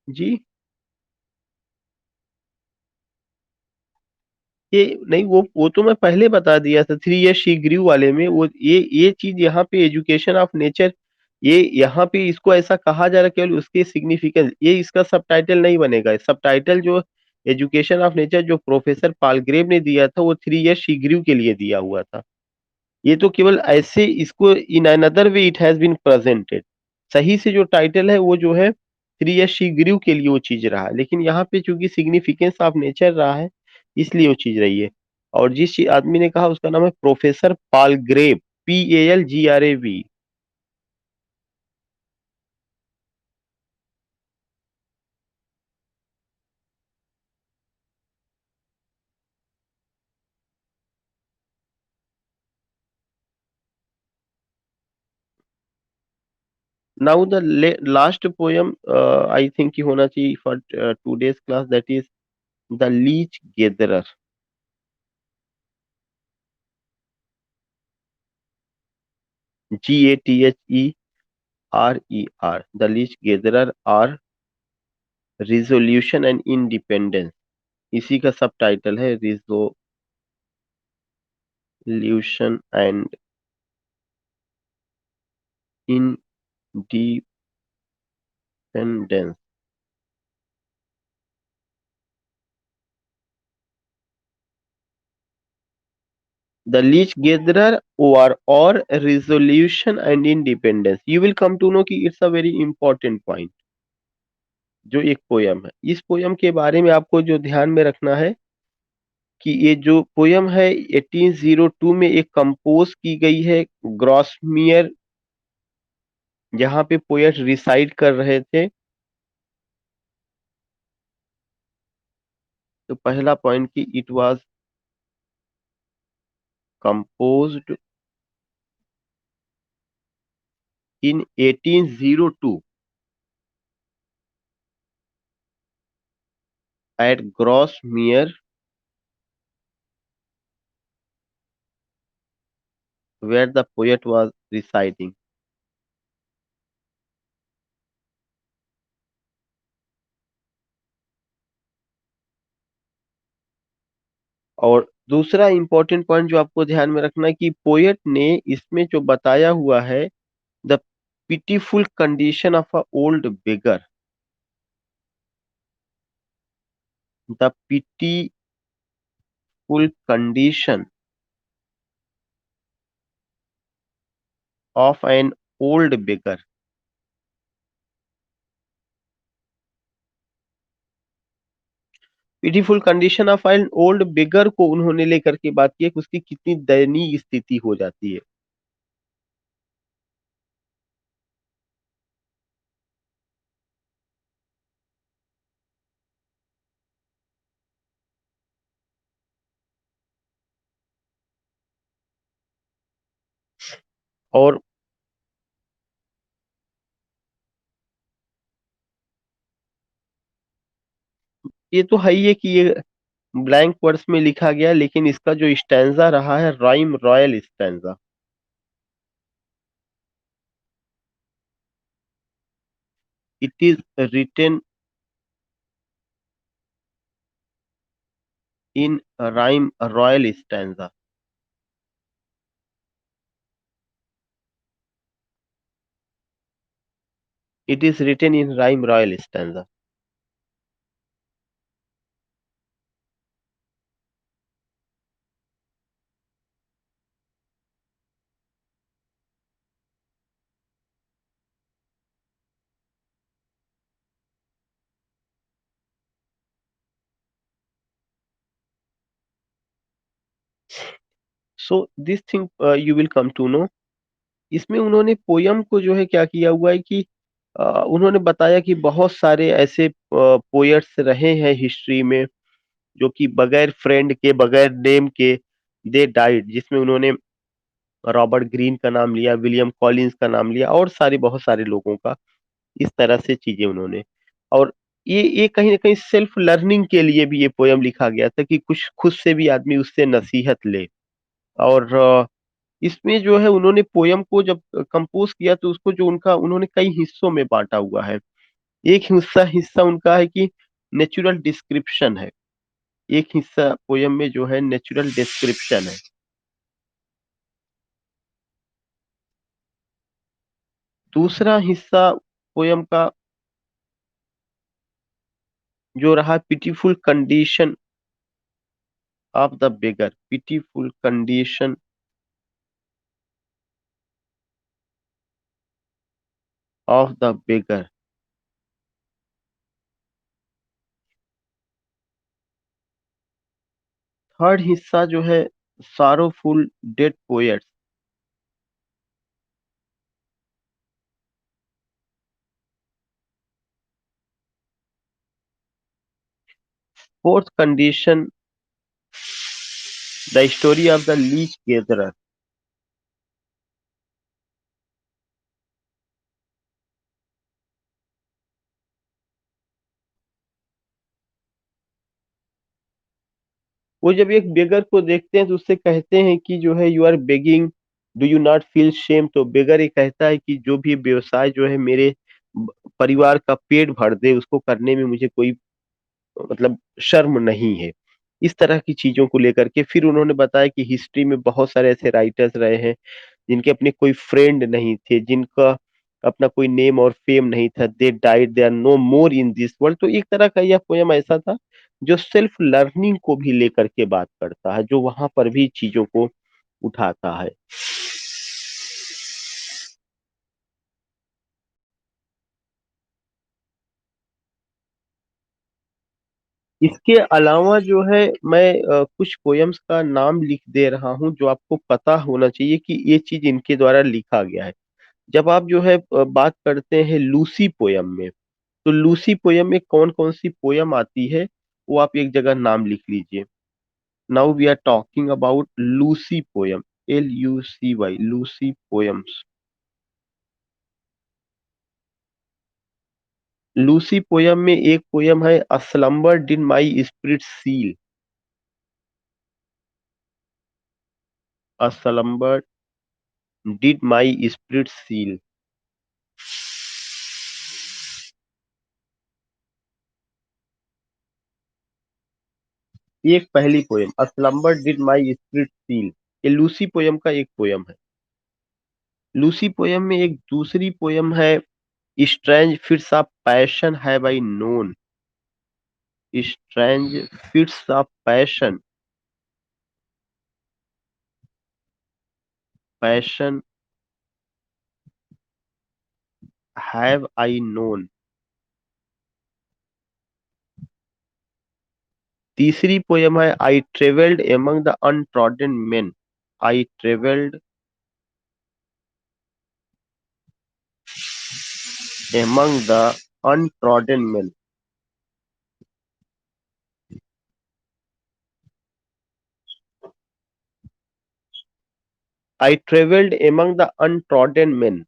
जी। ये नहीं, वो तो मैं पहले बता दिया था, थ्री ईयर शी ग्रीव वाले में। वो ये चीज यहाँ पे एजुकेशन ऑफ नेचर ये यहाँ पे इसको ऐसा कहा जा रहा है केवल उसके सिग्निफिकेंस, ये इसका सबटाइटल नहीं बनेगा। सबटाइटल जो एजुकेशन ऑफ नेचर जो प्रोफेसर पालग्रेव ने दिया था वो 3 इयर्स शी ग्रीव के लिए दिया हुआ था। ये तो केवल ऐसे इसको in another way it has been presented. सही से जो टाइटल है वो जो है 3 इयर्स शी ग्रीव के लिए वो चीज़ रहा है। लेकिन यहाँ पे चूँकि सिग्निफिकेंस ऑफ नेचर रहा है, इसलिए वो चीज़ रही है। और जिस आदमी ने कहा उसका नाम है professor Palgrave, PALGRAV। Now the last poem I think ये होना चाहिए for today's class, that is the leech gatherer. GATHERER, the leech gatherer or resolution and independence. इसी का सब टाइटल है resolution and independence. The leech gatherer और resolution and independence, you will come to know कि it's a very important point. जो एक पोयम है, इस पोयम के बारे में आपको जो ध्यान में रखना है कि ये जो पोयम है 1802 में एक कंपोज की गई है ग्रॉसमियर, जहाँ पे पोएट रिसाइड कर रहे थे। तो पहला पॉइंट कि it was composed in 1802 at Grasmere where the poet was residing. और दूसरा इंपॉर्टेंट पॉइंट जो आपको ध्यान में रखना है कि पोएट ने इसमें जो बताया हुआ है, the pitiful condition of a old beggar, the pitiful condition of an old beggar. Pitiful condition of an old beggar को उन्होंने लेकर के बात की है कि उसकी कितनी दयनीय स्थिति हो जाती है। और ये तो है ही है कि ये ब्लैंक वर्ड्स में लिखा गया, लेकिन इसका जो स्टैंजा रहा है rhyme royal stanza. It is written in rhyme royal stanza. It is written in rhyme royal stanza. So this thing you will come to know. इसमें उन्होंने पोयम को जो है क्या किया हुआ है कि उन्होंने बताया कि बहुत सारे ऐसे पोएट्स रहे हैं हिस्ट्री में जो कि बगैर फ्रेंड के बगैर नेम के दे डाइड, जिसमें उन्होंने रॉबर्ट ग्रीन का नाम लिया, विलियम कॉलिंस का नाम लिया और सारे बहुत सारे लोगों का। इस तरह से चीजें उन्होंने, और ये कहीं ना कहीं सेल्फ लर्निंग के लिए भी ये पोयम लिखा गया था कि कुछ खुद से भी आदमी उससे नसीहत ले। और इसमें जो है उन्होंने पोयम को जब कंपोज किया तो उसको जो उनका उन्होंने कई हिस्सों में बांटा हुआ है। एक हिस्सा हिस्सा उनका है कि नेचुरल डिस्क्रिप्शन है। एक हिस्सा पोयम में जो है नेचुरल डिस्क्रिप्शन है। दूसरा हिस्सा पोयम का जो रहा, pitiful condition of the beggar, pitiful condition of the beggar. Third हिस्सा जो है, sorrowful dead poets. Fourth condition, the story of the leech gatherer. वो जब एक बेगर को देखते हैं तो उससे कहते हैं कि जो है, you are begging, do you not feel shame. तो बेगर ये कहता है कि जो भी व्यवसाय जो है मेरे परिवार का पेट भर दे, उसको करने में मुझे कोई मतलब शर्म नहीं है। इस तरह की चीजों को लेकर के फिर उन्होंने बताया कि हिस्ट्री में बहुत सारे ऐसे राइटर्स रहे हैं जिनके अपने कोई फ्रेंड नहीं थे, जिनका अपना कोई नेम और फेम नहीं था, they died, they are no more in this world. तो एक तरह का यह पोयम ऐसा था जो सेल्फ लर्निंग को भी लेकर के बात करता है, जो वहां पर भी चीजों को उठाता है। इसके अलावा जो है, मैं कुछ पोयम्स का नाम लिख दे रहा हूँ जो आपको पता होना चाहिए कि ये चीज इनके द्वारा लिखा गया है। जब आप जो है बात करते हैं लूसी पोयम में, तो लूसी पोयम में कौन कौन सी पोयम आती है, वो आप एक जगह नाम लिख लीजिए। Now we are talking about Lucy poem, LUCY, Lucy poems. Lucy poem में एक पोयम है, a slumber did my spirit seal. A slumber did my spirit seal. ये एक पहली poem, a slumber did my spirit seal, ये लूसी पोयम का एक पोयम है। लूसी पोयम में एक दूसरी पोयम है, strange fits of passion have I known. Strange fits of passion, passion have I known. तीसरी पोयम है, I travelled among the untrodden men. I travelled among the untrodden men. I travelled among the untrodden men.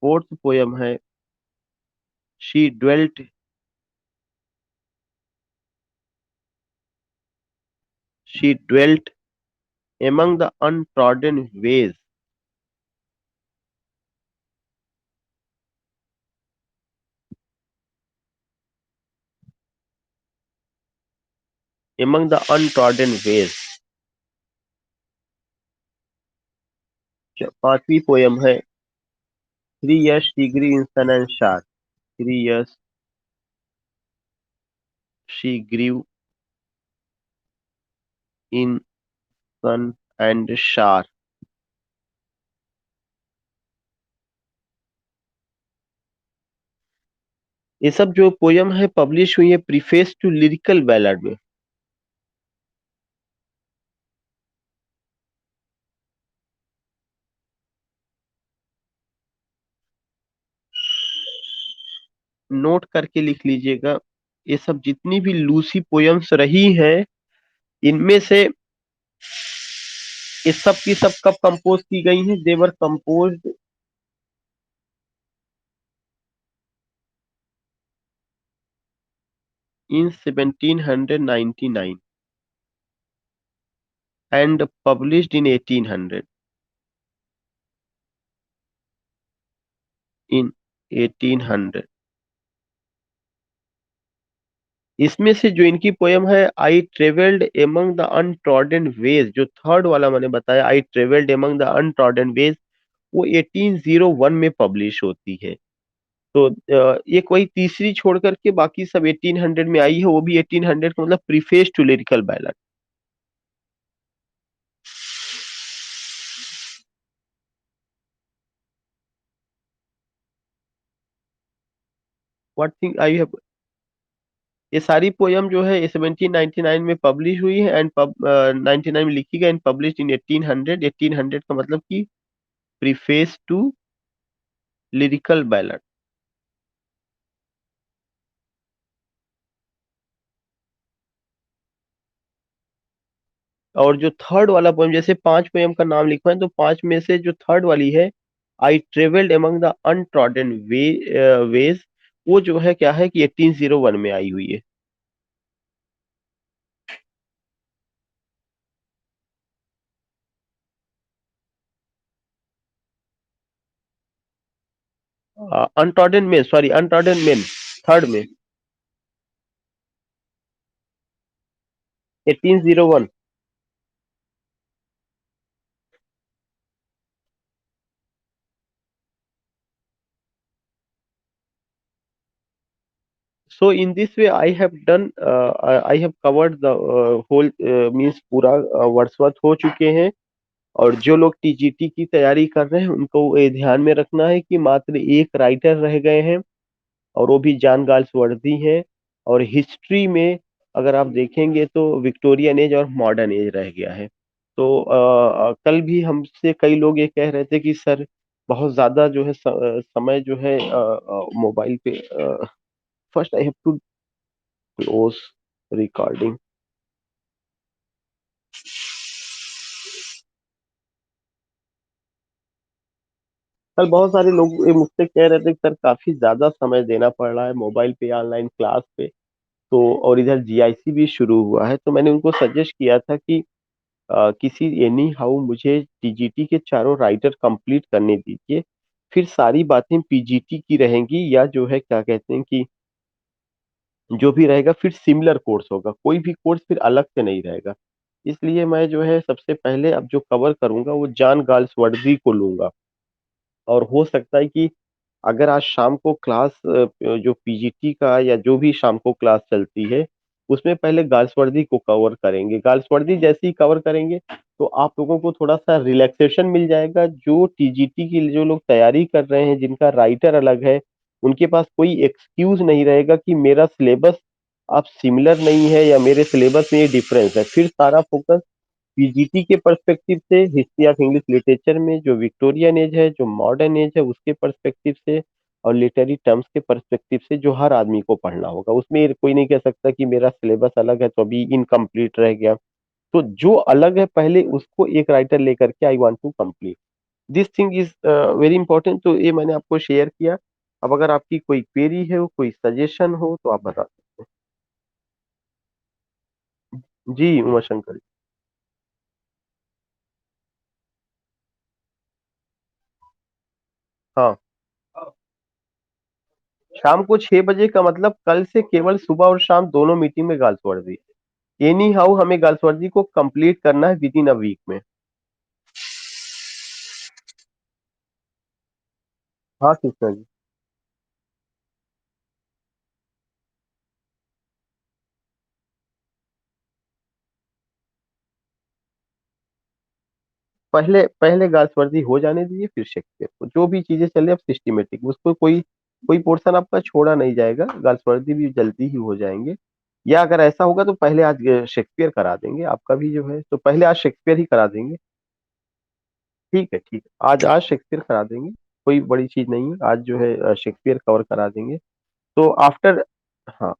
Fourth poem है, she dwelt, she dwelt among the untrodden ways. Among the untrodden ways. पांचवी पोयम है, 3 years she grew in sun and shower। 3 years she grew in sun and shower। ये सब जो पोयम है पब्लिश हुई है प्रीफेस टू लिरिकल बैलड में। नोट करके लिख लीजिएगा। ये सब जितनी भी लूसी पोयम्स रही हैं, इनमें से ये सब की सब कब कंपोज की गई हैं? They were composed in 1799 and published in 1800। In 1800। इसमें से जो इनकी पोयम है, I travelled among the untrodden ways, जो थर्ड वाला मैंने बताया, I travelled among the untrodden ways, वो 1801 में पब्लिश होती है। तो एक वही तीसरी छोड़ करके बाकी सब 1800 में आई है, वो भी 1800 का मतलब preface to lyrical ballad. What thing I have, ये सारी पोयम जो है 1799 में पब्लिश हुई है, एंड 99 में लिखी गई, एंड पब्लिश इन 1800। 1800 का मतलब कि प्रीफेस टू लिरिकल बैलड। और जो थर्ड वाला पोयम, जैसे पांच पोयम का नाम लिखा है, तो पांच में से जो थर्ड वाली है, I travelled among the untrodden ways, वो जो है क्या है कि 1801 में आई हुई है। अनट्रॉडन में, सॉरी, अनट्रॉडन मेन, थर्ड में, 1801। So in this way I have done, I have covered the whole, means पूरा वर्ड्सवर्थ हो चुके हैं। और जो लोग टीजीटी की तैयारी कर रहे हैं उनको ये ध्यान में रखना है कि मात्र एक राइटर रह गए हैं, और वो भी जॉन गाल्सवर्दी हैं। और हिस्ट्री में अगर आप देखेंगे तो विक्टोरियन एज और मॉडर्न एज रह गया है। तो कल भी हमसे कई लोग ये कह रहे थे कि सर बहुत ज्यादा जो है समय जो है मोबाइल पे, first I have to close recording. कल बहुत सारे लोग ये मुझसे कह रहे थे कि सर काफी ज्यादा समय देना पड़ रहा है मोबाइल पे, ऑनलाइन क्लास पे। तो और इधर जीआईसी भी शुरू हुआ है, तो मैंने उनको सजेस्ट किया था कि किसी एनी हाउ मुझे टीजीटी के चारों राइटर कंप्लीट करने दीजिए, फिर सारी बातें पीजीटी की रहेंगी, या जो है क्या कहते हैं कि जो भी रहेगा फिर सिमिलर कोर्स होगा, कोई भी कोर्स फिर अलग से नहीं रहेगा। इसलिए मैं जो है सबसे पहले अब जो कवर करूंगा वो जॉन गाल्सवर्दी को लूंगा। और हो सकता है कि अगर आज शाम को क्लास, जो पीजीटी का या जो भी शाम को क्लास चलती है, उसमें पहले गाल्सवर्दी को कवर करेंगे। गाल्सवर्दी जैसे ही कवर करेंगे तो आप लोगों को थोड़ा सा रिलैक्सेशन मिल जाएगा। जो टीजीटी की जो लोग तैयारी कर रहे हैं, जिनका राइटर अलग है, उनके पास कोई एक्सक्यूज नहीं रहेगा कि मेरा सिलेबस आप सिमिलर नहीं है या मेरे सिलेबस में ये डिफरेंस है। फिर सारा फोकस पीजीटी के पर्सपेक्टिव से, हिस्ट्री ऑफ इंग्लिश लिटरेचर में जो विक्टोरियन एज है, जो मॉडर्न एज है, उसके पर्सपेक्टिव से, और लिटरेरी टर्म्स के पर्सपेक्टिव से जो हर आदमी को पढ़ना होगा। उसमें कोई नहीं कह सकता कि मेरा सिलेबस अलग है तो अभी इनकम्प्लीट रह गया। तो जो अलग है पहले उसको एक राइटर लेकर के I want to complete, this thing is very important. तो ये मैंने आपको शेयर किया। अब अगर आपकी कोई क्वेरी है, कोई सजेशन हो तो आप बता सकते हैं। जी उमा शंकर। हाँ, शाम को 6 बजे का मतलब कल से केवल सुबह और शाम दोनों मीटिंग में गर्ल्स वर्दी। एनी हाउ हमें गर्ल्स वर्दी को कंप्लीट करना है विद इन अ वीक में। हाँ सिस्टर जी। पहले पहले गर्ल्स वर्दी हो जाने दीजिए, फिर शेक्सपियर को, जो भी चीजें चले अब सिस्टमेटिक, उसको कोई कोई पोर्शन आपका छोड़ा नहीं जाएगा। गर्ल्स वर्दी भी जल्दी ही हो जाएंगे। या अगर ऐसा होगा तो पहले आज शेक्सपियर करा देंगे आपका भी जो है, तो पहले आज शेक्सपियर ही करा देंगे। ठीक है, ठीक है, आज आज शेक्सपियर करा देंगे। कोई बड़ी चीज नहीं है, आज जो है शेक्सपियर कवर करा देंगे। तो आफ्टर, हाँ,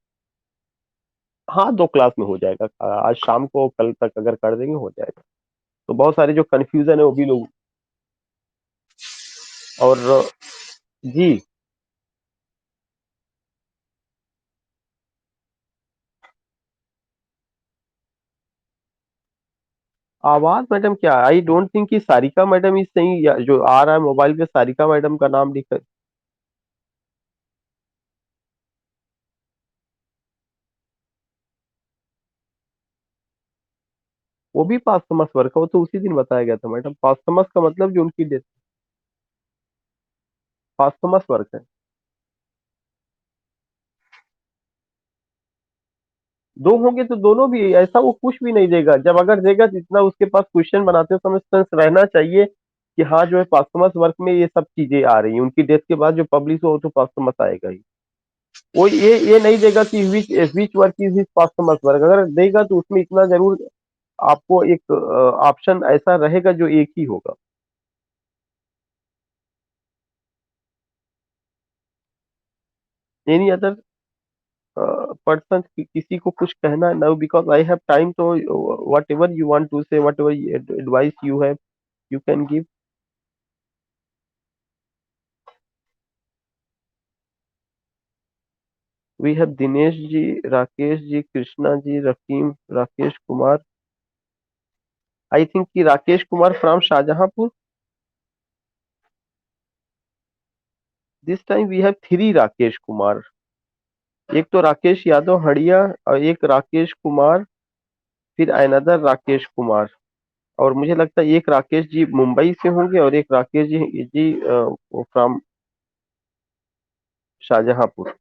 हाँ 2 क्लास में हो जाएगा। आज शाम को कल तक अगर कर देंगे हो जाएगा। तो बहुत सारे जो कंफ्यूजन है वो भी लोग। और जी, आवाज मैडम क्या, आई डोंट थिंक कि सारिका मैडम इस सही, जो आ रहा है मोबाइल पे सारिका मैडम का नाम लिख। वो भी पास्टमस वर्क है, वो तो उसी दिन बताया गया था मैडम। पास्टमस का मतलब जो उनकी डेथ, पास्टमस वर्क है। दो होंगे तो दोनों भी, ऐसा वो कुछ भी नहीं देगा। जब अगर देगा तो इतना उसके पास क्वेश्चन बनाते समय सेंस रहना चाहिए कि हाँ जो है पास्टमस वर्क में ये सब चीजें आ रही हैं, उनकी डेथ के बाद जो पब्लिश हो तो पास्टमस आएगा ही। वो ये नहीं देगा कि which which work is his posthumous work, अगर देगा तो उसमें इतना जरूर आपको एक ऑप्शन ऐसा रहेगा जो एक ही होगा। एनी अदर पर्सन, किसी को कुछ कहना है? Now because I have time, तो whatever you want to say, whatever advice you have, you can give. We have Dinesh ji, Rakesh ji, Krishna ji, Rakeem, Rakesh Kumar. I think कि Rakesh Kumar from Shahjahanpur. This time we have three Rakesh Kumar. एक तो राकेश यादव हड़िया, और एक राकेश कुमार, फिर अनदर राकेश कुमार। और मुझे लगता है एक राकेश जी मुंबई से होंगे और एक राकेश जी फ्रॉम शाहजहांपुर।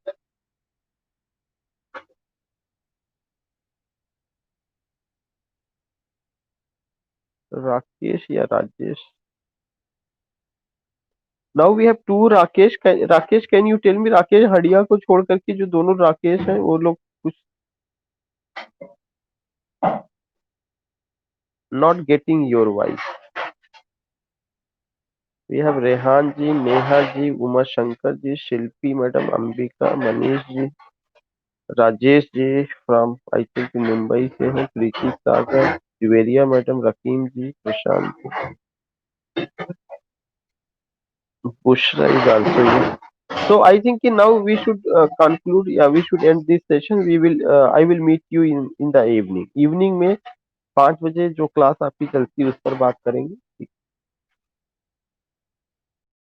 राकेश या Rajesh. Now we have two Rakesh. Rakesh, can you tell me, Rakesh हड़िया को छोड़ करके जो दोनों राकेश हैं वो लोग कुछ। Not getting your voice. We have Rehan ji, Neha ji, Uma Shankar ji, Shilpi madam, Ambika, Manish ji, Rajesh ji from I think Mumbai से हैं, Preeti Sagar, Dwiveria madam, Rakeem ji, Prashant, Bushra is also here. So I think now we should conclude. Yeah, we should end this session. We will. I will meet you in the evening. Evening में 5 बजे जो क्लास आपकी चलती है उस पर बात करेंगे।